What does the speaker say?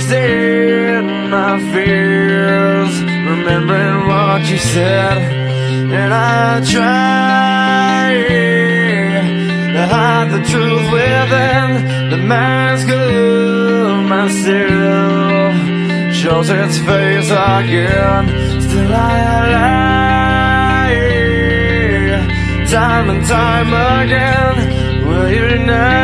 lost in my fears, remembering what you said, and I try to hide the truth within. The mask of myself shows its face again. Still I lie, time and time again. Will you never